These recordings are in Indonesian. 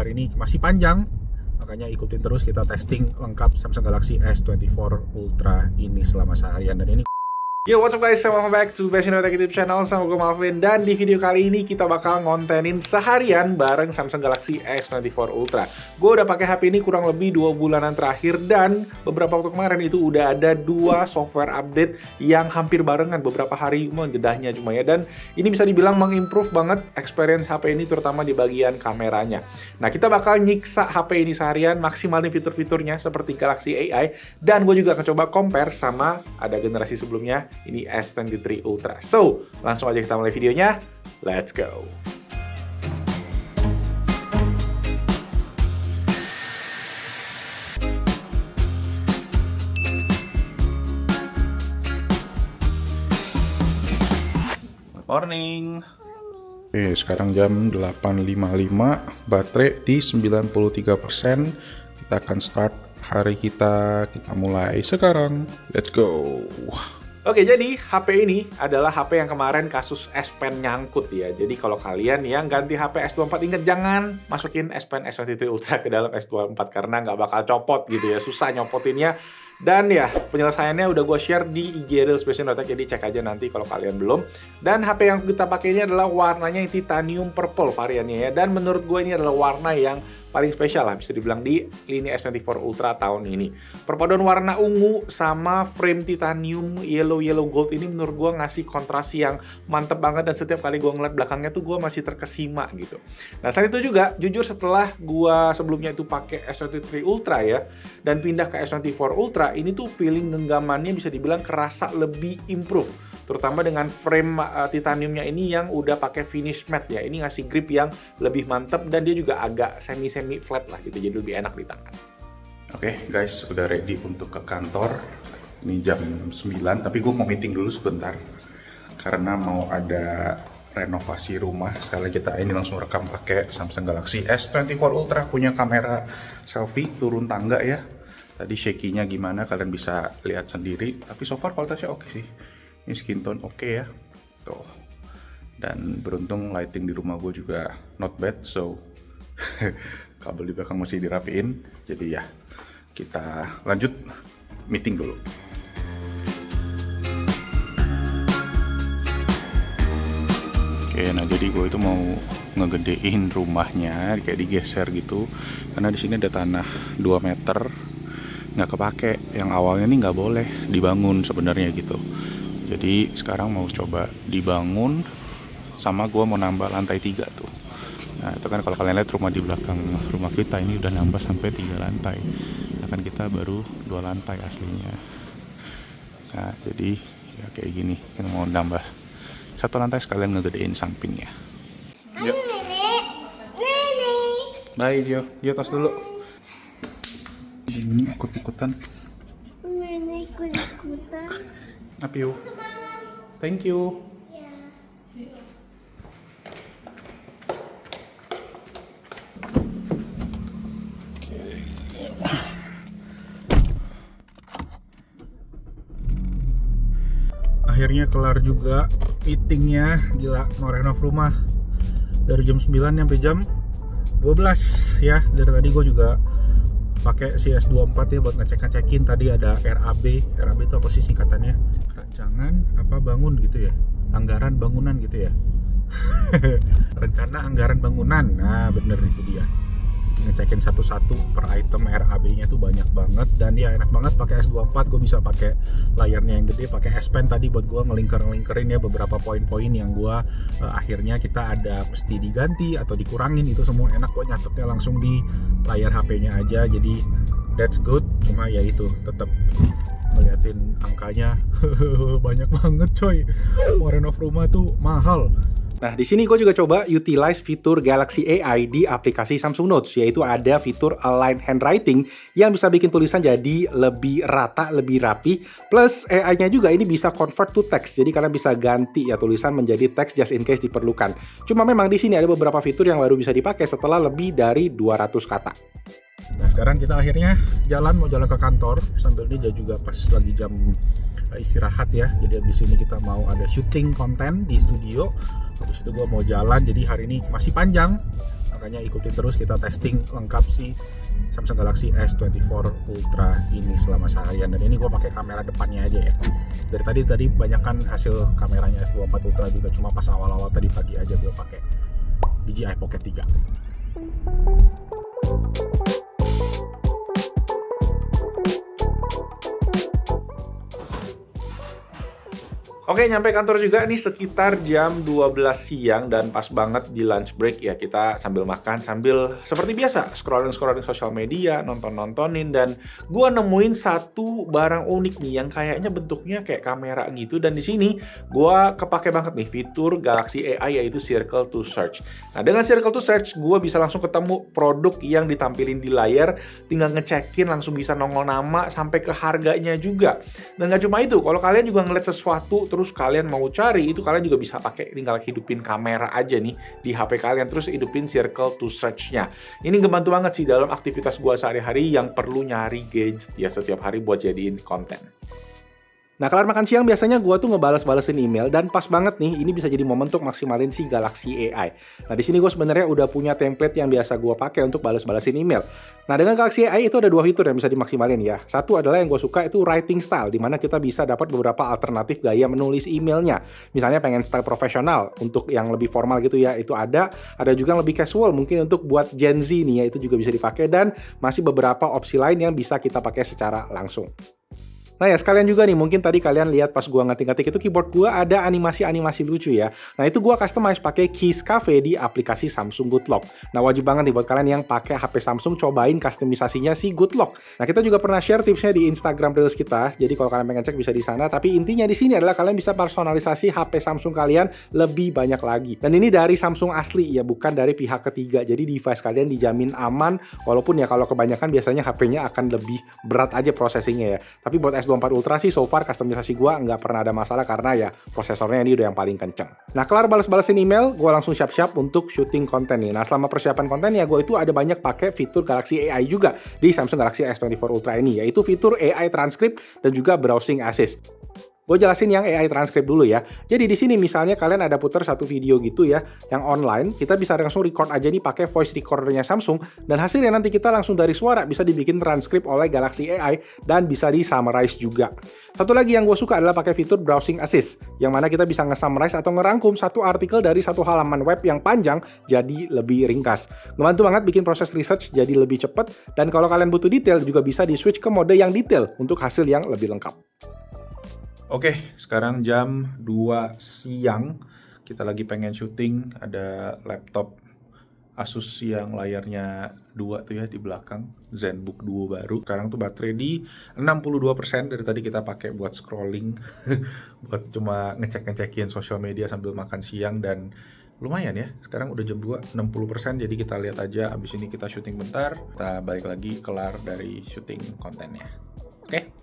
hari ini masih panjang, makanya ikutin terus kita testing lengkap Samsung Galaxy S24 Ultra ini selama seharian. Dan ini yo, what's up guys, welcome back to Passion Tech YouTube channel sama gue Malvin. Dan di video kali ini kita bakal ngontenin seharian bareng Samsung Galaxy S24 Ultra. Gue udah pakai HP ini kurang lebih 2 bulanan terakhir, dan beberapa waktu kemarin itu udah ada 2 software update yang hampir barengan, beberapa hari jedahnya cuma ya. Dan ini bisa dibilang mengimprove banget experience HP ini, terutama di bagian kameranya. Nah, kita bakal nyiksa HP ini seharian, maksimalin fitur-fiturnya seperti Galaxy AI, dan gue juga akan coba compare sama ada generasi sebelumnya, ini S23 Ultra. So, langsung aja kita mulai videonya. Let's go! Morning. Oke, sekarang jam 8.55, baterai di 93%. Kita akan start hari kita mulai sekarang. Let's go. Oke, jadi HP ini adalah HP yang kemarin kasus S Pen nyangkut ya. Jadi kalau kalian yang ganti HP S24, ingat jangan masukin S Pen S23 Ultra ke dalam S24 karena nggak bakal copot gitu ya. Susah nyopotinnya. Dan ya, penyelesaiannya udah gue share di IG Reels Passion Tech, jadi cek aja nanti kalau kalian belum. Dan HP yang kita pakai ini adalah warnanya yang titanium purple variannya ya. Dan menurut gue ini adalah warna yang paling spesial lah, bisa dibilang di lini S24 Ultra tahun ini. Perpaduan warna ungu sama frame titanium yellow gold ini menurut gue ngasih kontras yang mantep banget, dan setiap kali gue ngeliat belakangnya tuh gue masih terkesima gitu. Nah, selain itu juga, jujur setelah gue sebelumnya itu pakai S23 Ultra ya, dan pindah ke S24 Ultra, ini tuh feeling genggamannya bisa dibilang kerasa lebih improve, terutama dengan frame titaniumnya ini yang udah pakai finish matte ya. Ini ngasih grip yang lebih mantep, dan dia juga agak semi flat lah gitu, jadi lebih enak di tangan. Oke guys, udah ready untuk ke kantor. Ini jam 9, tapi gue mau meeting dulu sebentar karena mau ada renovasi rumah. Sekali kita ini langsung rekam pakai Samsung Galaxy S24 Ultra, punya kamera selfie turun tangga ya. Tadi shaky-nya gimana kalian bisa lihat sendiri, tapi so far kualitasnya oke sih. Ini skin tone oke ya, tuh. Dan beruntung lighting di rumah gue juga not bad, so kabel di belakang masih dirapiin. Jadi ya, kita lanjut meeting dulu. Oke, nah jadi gue itu mau ngegedein rumahnya, kayak digeser gitu, karena di sini ada tanah 2 meter nggak kepake, yang awalnya nih nggak boleh dibangun sebenarnya gitu. Jadi sekarang mau coba dibangun, sama gue mau nambah lantai 3 tuh. Nah itu kan kalau kalian lihat rumah di belakang rumah kita ini udah nambah sampai 3 lantai. Nah kan kita baru 2 lantai aslinya. Nah jadi ya kayak gini, kita mau nambah 1 lantai sekalian ngegedein sampingnya. Yuk. Bye Jo, yuk tos dulu. Ini ikut-ikutan. Nenek ikut-ikutan. Apa yuk? Thank you. Akhirnya kelar juga meetingnya. Gila, mau renov rumah dari jam 9 sampai jam 12 ya. Dari tadi gue juga pakai si S24 ya buat ngecek-ngecekin. Tadi ada RAB itu apa sih singkatannya? Rancangan apa bangun gitu ya, anggaran bangunan gitu ya. Rencana anggaran bangunan, nah bener itu dia. Ngecekin satu-satu per item RAB-nya tuh banyak banget, dan ya enak banget pakai S24. Gue bisa pakai layarnya yang gede, pakai S Pen tadi buat gue ngelingkerin ya beberapa poin-poin yang gue akhirnya kita ada mesti diganti atau dikurangin, itu semua enak. Gue nyatetnya langsung di layar HP-nya aja, jadi that's good. Cuma ya itu tetap ngeliatin angkanya banyak banget coy. Mau renov rumah tuh mahal. Nah, di sini gue juga coba utilize fitur Galaxy AI di aplikasi Samsung Notes, yaitu ada fitur Align Handwriting yang bisa bikin tulisan jadi lebih rata, lebih rapi. Plus AI-nya juga ini bisa convert to text, jadi kalian bisa ganti ya tulisan menjadi teks just in case diperlukan. Cuma memang di sini ada beberapa fitur yang baru bisa dipakai setelah lebih dari 200 kata. Nah, sekarang kita akhirnya mau jalan ke kantor, sambil ini juga pas lagi jam istirahat ya. Jadi abis ini kita mau ada syuting konten di studio. Habis itu gue mau jalan, jadi hari ini masih panjang, Makanya ikutin terus, kita testing lengkap si Samsung Galaxy S24 Ultra ini selama seharian. Dan ini gue pakai kamera depannya aja ya. Dari tadi banyak kan hasil kameranya S24 Ultra juga, cuma pas awal-awal tadi pagi aja gue pakai DJI Pocket 3. Oke, nyampe kantor juga nih sekitar jam 12 siang dan pas banget di lunch break ya, kita sambil makan, sambil seperti biasa scrolling sosial media, nontonin, dan gua nemuin satu barang unik nih yang kayaknya bentuknya kayak kamera gitu, dan di sini gua kepake banget nih fitur Galaxy AI yaitu Circle to Search. Nah, dengan Circle to Search gua bisa langsung ketemu produk yang ditampilin di layar, tinggal ngecekin langsung bisa nongol nama sampai ke harganya juga. Dan nggak cuma itu, kalau kalian juga ngeliat sesuatu terus kalian mau cari, itu kalian juga bisa pakai, tinggal hidupin kamera aja nih di HP kalian, terus hidupin Circle to Search-nya. Ini ngebantu banget sih dalam aktivitas gua sehari-hari yang perlu nyari gadget ya setiap hari buat jadiin konten. Nah, kelar makan siang biasanya gue tuh ngebales-balesin email, dan pas banget nih, ini bisa jadi momen untuk maksimalin si Galaxy AI. Nah, di sini gue sebenarnya udah punya template yang biasa gue pakai untuk bales-balesin email. Nah, dengan Galaxy AI itu ada dua fitur yang bisa dimaksimalin ya. Satu adalah yang gue suka itu writing style, dimana kita bisa dapat beberapa alternatif gaya menulis emailnya. Misalnya pengen style profesional, untuk yang lebih formal gitu ya, itu ada juga yang lebih casual, mungkin untuk buat Gen Z nih ya, itu juga bisa dipakai, dan masih beberapa opsi lain yang bisa kita pakai secara langsung. Nah ya, sekalian juga nih, mungkin tadi kalian lihat pas gua ngetik-ngetik itu keyboard gua ada animasi-animasi lucu ya. Nah, itu gua customize pakai Keys Cafe di aplikasi Samsung Good Lock. Nah, wajib banget nih buat kalian yang pakai HP Samsung, cobain customisasinya si Good Lock. Nah, kita juga pernah share tipsnya di Instagram Reels kita. Jadi kalau kalian pengen cek bisa di sana, tapi intinya di sini adalah kalian bisa personalisasi HP Samsung kalian lebih banyak lagi. Dan ini dari Samsung asli ya, bukan dari pihak ketiga. Jadi device kalian dijamin aman, walaupun ya kalau kebanyakan biasanya HP-nya akan lebih berat aja processingnya ya. Tapi buat S24 Ultra sih so far customisasi gua nggak pernah ada masalah, karena ya prosesornya ini udah yang paling kenceng. Nah, kelar bales-balesin email, gua langsung siap-siap untuk syuting konten nih. Nah, selama persiapan konten ya gua itu ada banyak pakai fitur Galaxy AI juga di Samsung Galaxy S24 Ultra ini, yaitu fitur AI Transcript dan juga Browsing Assist. Gue jelasin yang AI transcript dulu ya. Jadi di sini misalnya kalian ada putar satu video gitu ya, yang online, kita bisa langsung record aja nih pakai voice recordernya Samsung, dan hasilnya nanti kita langsung dari suara bisa dibikin transkrip oleh Galaxy AI dan bisa di summarize juga. Satu lagi yang gue suka adalah pakai fitur Browsing Assist, yang mana kita bisa nge-summarize atau ngerangkum satu artikel dari satu halaman web yang panjang jadi lebih ringkas. Ngebantu banget bikin proses research jadi lebih cepat, dan kalau kalian butuh detail juga bisa di switch ke mode yang detail untuk hasil yang lebih lengkap. Oke, sekarang jam 2 siang, kita lagi pengen syuting, ada laptop Asus yang layarnya 2 tuh ya di belakang, ZenBook Duo baru. Sekarang tuh baterai di 62%, dari tadi kita pakai buat scrolling, buat cuma ngecek-ngecekin sosial media sambil makan siang, dan lumayan ya, sekarang udah jam 2, 60%, jadi kita lihat aja, abis ini kita syuting bentar, kita balik lagi kelar dari syuting kontennya. Oke?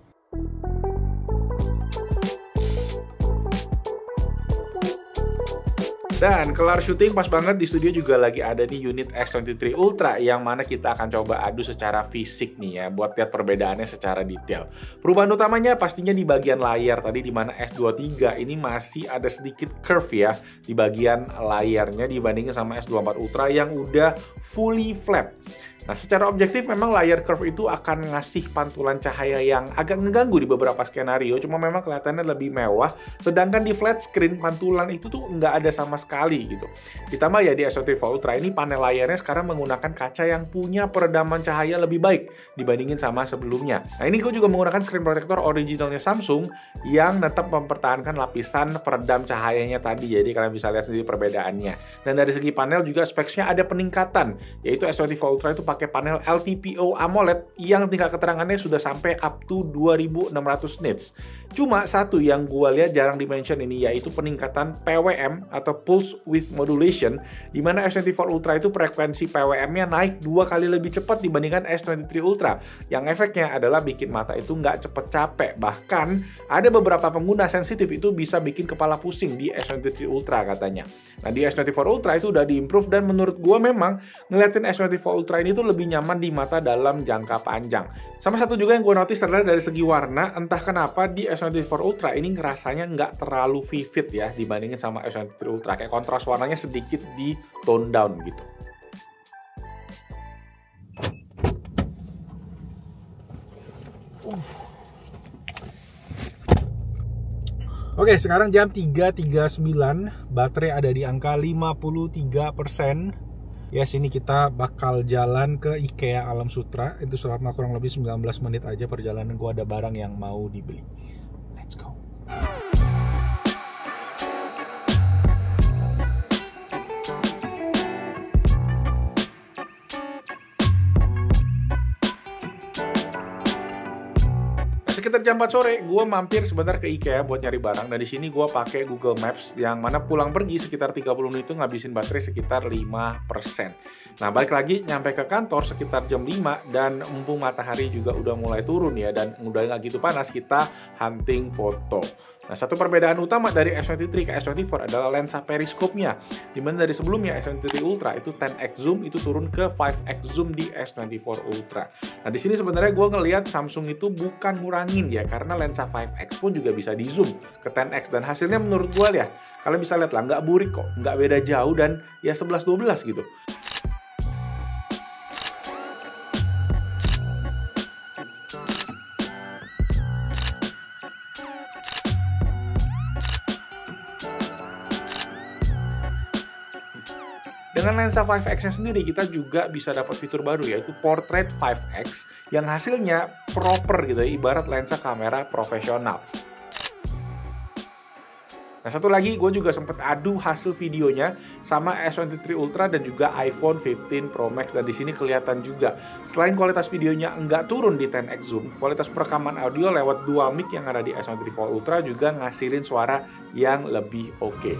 Dan kelar syuting pas banget di studio juga lagi ada nih unit S23 Ultra yang mana kita akan coba adu secara fisik nih ya, buat lihat perbedaannya secara detail. Perubahan utamanya pastinya di bagian layar tadi, di mana S23 ini masih ada sedikit curve ya di bagian layarnya dibandingin sama S24 Ultra yang udah fully flat. Nah, secara objektif memang layar curve itu akan ngasih pantulan cahaya yang agak ngeganggu di beberapa skenario, cuma memang kelihatannya lebih mewah, sedangkan di flat screen pantulan itu tuh nggak ada sama sekali gitu. Ditambah ya di S23 Ultra ini panel layarnya sekarang menggunakan kaca yang punya peredaman cahaya lebih baik dibandingin sama sebelumnya. Nah, ini gue juga menggunakan screen protector originalnya Samsung yang tetap mempertahankan lapisan peredam cahayanya tadi, jadi kalian bisa lihat sendiri perbedaannya. Dan dari segi panel juga speksnya ada peningkatan, yaitu S23 Ultra itu pakai panel LTPO AMOLED yang tingkat keterangannya sudah sampai up to 2600 nits. Cuma satu yang gue lihat jarang dimention ini, yaitu peningkatan PWM atau Pulse Width Modulation, di mana S24 Ultra itu frekuensi PWM-nya naik 2 kali lebih cepat dibandingkan S23 Ultra, yang efeknya adalah bikin mata itu nggak cepet capek. Bahkan ada beberapa pengguna sensitif itu bisa bikin kepala pusing di S23 Ultra katanya. Nah, di S24 Ultra itu udah diimprove, dan menurut gue memang ngeliatin S24 Ultra ini tuh lebih nyaman di mata dalam jangka panjang. Sama satu juga yang gue notice adalah dari segi warna, entah kenapa di S24 Ultra ini ngerasanya nggak terlalu vivid ya dibandingin sama S23 Ultra, kayak kontras warnanya sedikit di tone down gitu. Oke, sekarang jam 3.39, baterai ada di angka 53%. Ya, sini kita bakal jalan ke IKEA Alam Sutra. Itu selama kurang lebih 19 menit aja perjalanan. Gua ada barang yang mau dibeli. Let's go. Sekitar jam 4 sore, gue mampir sebentar ke IKEA buat nyari barang. Dan di sini gue pakai Google Maps, yang mana pulang pergi sekitar 30 menit itu ngabisin baterai sekitar 5%. Nah, balik lagi nyampe ke kantor sekitar jam 5, dan mumpung matahari juga udah mulai turun ya, dan udah nggak gitu panas, kita hunting foto. Nah, satu perbedaan utama dari S23 ke S24 adalah lensa periskopnya. Dimana dari sebelumnya S23 Ultra itu 10x zoom, itu turun ke 5x zoom di S24 Ultra. Nah, di sini sebenarnya gue ngelihat Samsung itu bukan ngurangin ya, karena lensa 5x pun juga bisa di zoom ke 10x, dan hasilnya menurut gue ya, kalian bisa lihat lah, nggak burik kok, nggak beda jauh, dan ya 11-12 gitu. Dengan lensa 5x-nya sendiri, kita juga bisa dapat fitur baru, yaitu Portrait 5x, yang hasilnya proper gitu ya, ibarat lensa kamera profesional. Nah, satu lagi, gue juga sempat adu hasil videonya sama S23 Ultra dan juga iPhone 15 Pro Max, dan di sini kelihatan juga, selain kualitas videonya nggak turun di 10x zoom, kualitas perekaman audio lewat dual mic yang ada di S23 Ultra juga ngasilin suara yang lebih oke.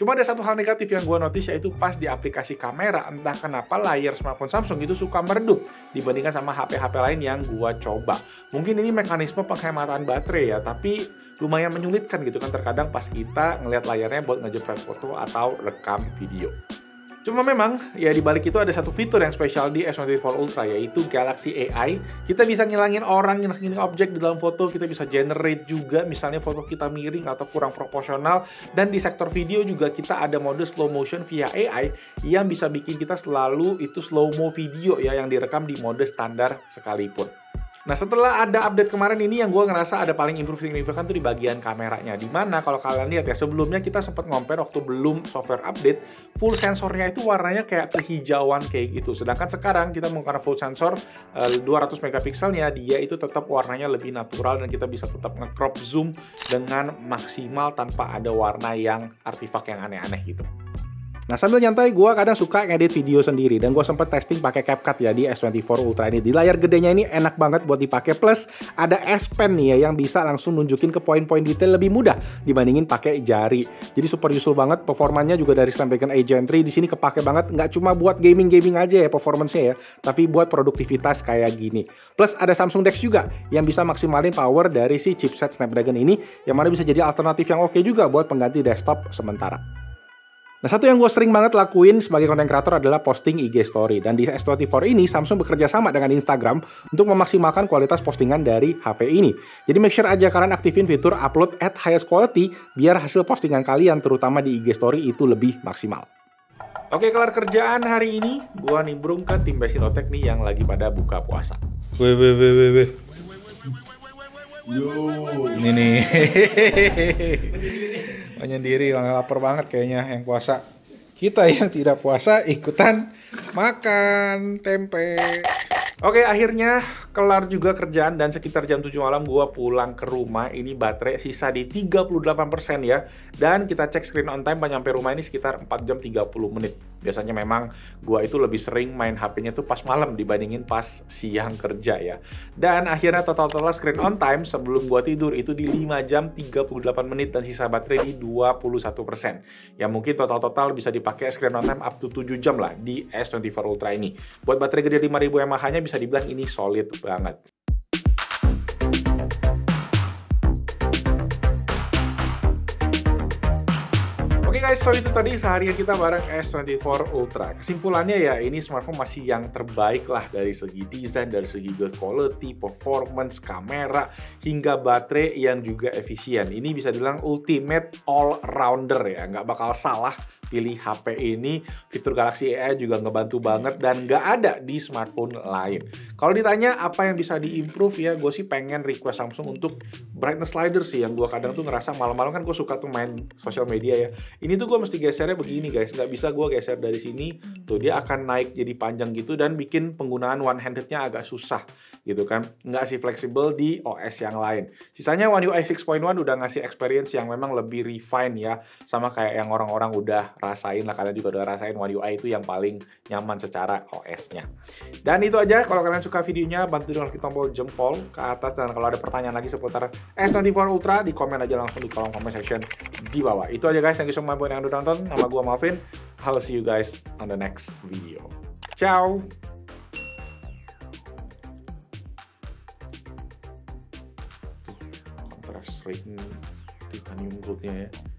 Cuma ada satu hal negatif yang gue notice, yaitu pas di aplikasi kamera, entah kenapa layar smartphone Samsung itu suka meredup dibandingkan sama HP-HP lain yang gue coba. Mungkin ini mekanisme penghematan baterai ya, tapi lumayan menyulitkan gitu kan terkadang pas kita ngelihat layarnya buat ngejepret foto atau rekam video. Cuma memang, ya dibalik itu ada satu fitur yang spesial di S24 Ultra, yaitu Galaxy AI. Kita bisa ngilangin orang, ngilangin objek di dalam foto, kita bisa generate juga, misalnya foto kita miring atau kurang proporsional. Dan di sektor video juga kita ada mode slow motion via AI, yang bisa bikin kita selalu itu slow-mo video ya, yang direkam di mode standar sekalipun. Nah, setelah ada update kemarin ini, yang gue ngerasa ada paling improve signifikan tuh di bagian kameranya. Dimana kalau kalian lihat ya, sebelumnya kita sempat compare waktu belum software update, full sensornya itu warnanya kayak kehijauan kayak gitu. Sedangkan sekarang kita menggunakan full sensor 200 megapikselnya, dia itu tetap warnanya lebih natural, dan kita bisa tetap nge-crop zoom dengan maksimal tanpa ada warna yang artifak yang aneh-aneh gitu. Nah, sambil nyantai, gue kadang suka ngedit video sendiri, dan gue sempet testing pakai CapCut ya di S24 Ultra ini. Di layar gedenya ini enak banget buat dipakai, plus ada S Pen nih ya, yang bisa langsung nunjukin ke poin-poin detail lebih mudah dibandingin pakai jari. Jadi super useful banget, performanya juga dari Snapdragon 8 Gen 3 di sini kepake banget, nggak cuma buat gaming aja ya performance-nya ya, tapi buat produktivitas kayak gini. Plus ada Samsung DeX juga yang bisa maksimalin power dari si chipset Snapdragon ini, yang mana bisa jadi alternatif yang oke juga buat pengganti desktop sementara. Nah, satu yang gue sering banget lakuin sebagai konten kreator adalah posting IG story. Dan di S24 ini, Samsung bekerja sama dengan Instagram untuk memaksimalkan kualitas postingan dari HP ini. Jadi make sure aja kalian aktifin fitur upload at highest quality, biar hasil postingan kalian, terutama di IG story, itu lebih maksimal. Oke, kelar kerjaan hari ini, gue nimbrung ke tim Besinotek nih yang lagi pada buka puasa. Weh. Ini nih. Menyendiri, lapar banget kayaknya yang puasa. Kita yang tidak puasa ikutan makan tempe. Oke, akhirnya kelar juga kerjaan dan sekitar jam 7 malam gue pulang ke rumah. Ini baterai sisa di 38% ya. Dan kita cek screen on time pas nyampe rumah ini sekitar 4 jam 30 menit. Biasanya memang gue itu lebih sering main HP-nya tuh pas malam dibandingin pas siang kerja ya. Dan akhirnya total screen on time sebelum gue tidur itu di 5 jam 38 menit dan sisa baterai di 21%. Ya mungkin total bisa dipakai screen on time up to 7 jam lah di S24 Ultra ini. Buat baterai gede 5000 mAh-nya bisa dibilang ini solid banget. Oke guys, so itu tadi seharian kita bareng S24 Ultra. Kesimpulannya ya, ini smartphone masih yang terbaik lah dari segi desain, dari segi build quality, performance, kamera, hingga baterai yang juga efisien. Ini bisa dibilang ultimate all-rounder ya, nggak bakal salah pilih HP ini. Fitur Galaxy AI juga ngebantu banget dan nggak ada di smartphone lain. Kalau ditanya apa yang bisa diimprove ya, gue sih pengen request Samsung untuk brightness slider sih, yang gue kadang tuh ngerasa malam-malam kan gue suka tuh main sosial media ya. Ini tuh gue mesti gesernya begini guys, nggak bisa gue geser dari sini, tuh dia akan naik jadi panjang gitu dan bikin penggunaan one-handednya agak susah gitu kan. Nggak sih fleksibel di OS yang lain. Sisanya One UI 6.1 udah ngasih experience yang memang lebih refine ya, sama kayak yang orang-orang udah rasain lah, kalian juga udah rasain One UI itu yang paling nyaman secara OS-nya. Dan itu aja, kalau kalian suka videonya bantu dengan klik tombol jempol ke atas, dan kalau ada pertanyaan lagi seputar S24 Ultra di komen aja langsung di kolom comment section di bawah. Itu aja guys, thank you so much buat yang udah nonton. Nama gue Malvin, I'll see you guys on the next video. Ciao! Contrast rate titanium gold-nya ya.